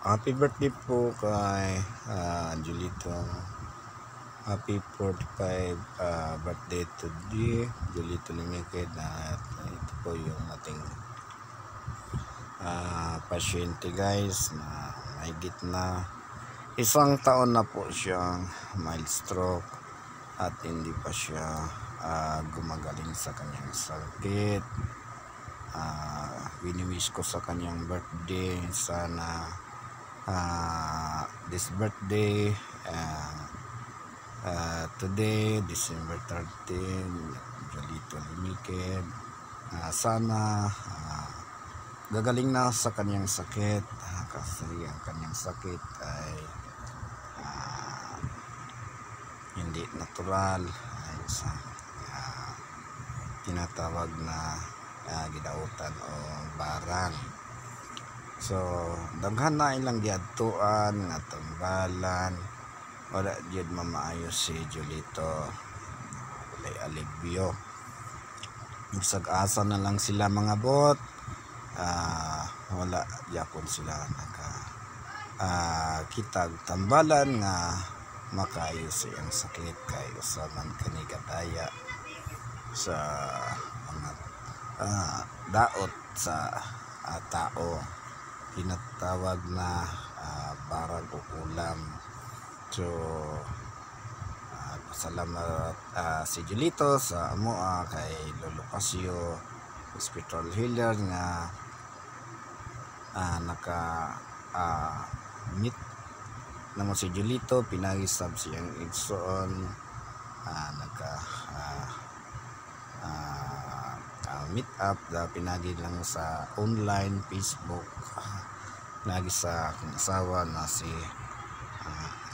Happy birthday po kay Julito. Happy 45 birthday today, Julito Limited. At ito po yung ating pasyente guys na mahigit na isang taon na po siyang mild stroke at hindi pa siya gumagaling sa kanyang sakit. Wini-wish ko sa kanyang birthday, sana this birthday today December 13, Julito Limited, sana gagaling na sa kanyang sakit, kasi ang kanyang sakit ay hindi natural, ay sa tinatawag na gidautan o barang. So daghan na ilang giadtuan nga tambalan, wala jud mamaayo si Julito, walay alibyo. Bisag-asa na lang sila mga bot, wala yapon sila naka kitag tambalan nga makaayo siyang sakit, kay usaman kani kadaya sa mga daot sa tao, tinatawag na barang o ulam. So salamat si Julito sa amoa kay Lolo Pasio Hospital Healer nga naka meet naman si Julito, pinagisab siyang igsoon, naka meet up da pinagi lang sa online Facebook, lagi sa akong asawa na si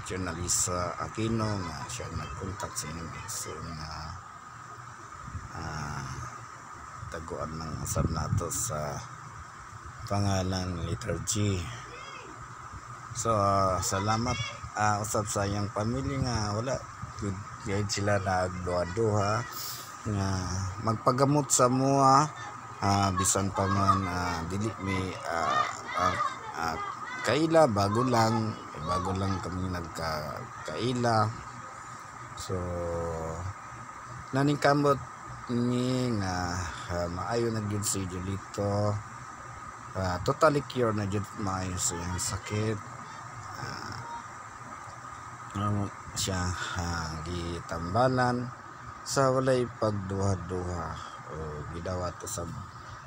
Journalista Aquino nga siya nagkontak sa inyong igsoon na taguan ng asab nato sa pangalan letter G. So salamat usab sa iyang pamilya nga wala good sila nagduha-duha nga magpagamot sa mua, bisan pa man dili mi kaila, bago lang kami nagkaila. So naningkamot ni nga maayo na gyud si Julito, totally cure na gyud maayo sa iyang sakit. Siya gitambalan sa walay pagduha-duha o gidawat usab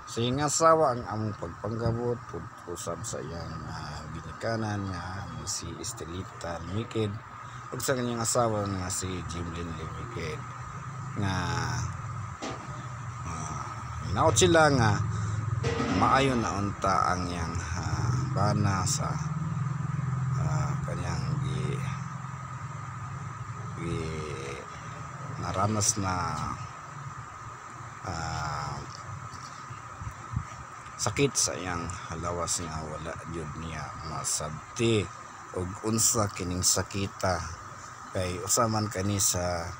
sa iyang asawa ang among pagpanggabot usab sa iyang ginikanan nga si Estelita Limited ug sa kanyang asawa nga si Jimlyn Limited nga naot sila nga maayo na unta ang iyang bana sa kanyang naranas na sakit sa iyang lawas nga wala jud niya masabti og unsa kining sakita, kay usaman kani sa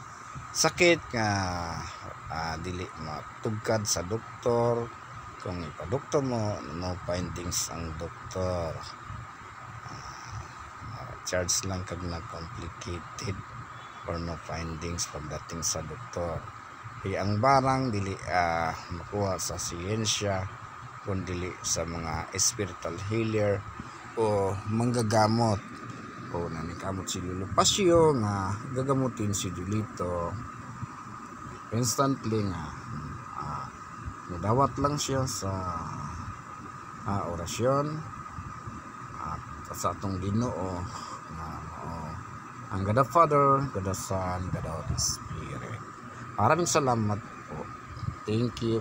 sakit nga dili matugkad sa doktor. Kung ipadoktor mo, no findings ang doktor, charge lang kag na complicated or no findings pagdating sa doktor. Kaya ang barang dili makuha sa siyensya kundi sa mga spiritual healer o manggagamot. O nanikamot si Lolo Pasio nga gagamutin si Julito instantly nga nadawat lang siya sa orasyon at sa atong Ginoo ang God the Father, God the Son, God the Holy Spirit. Maraming salamat po. Thank you.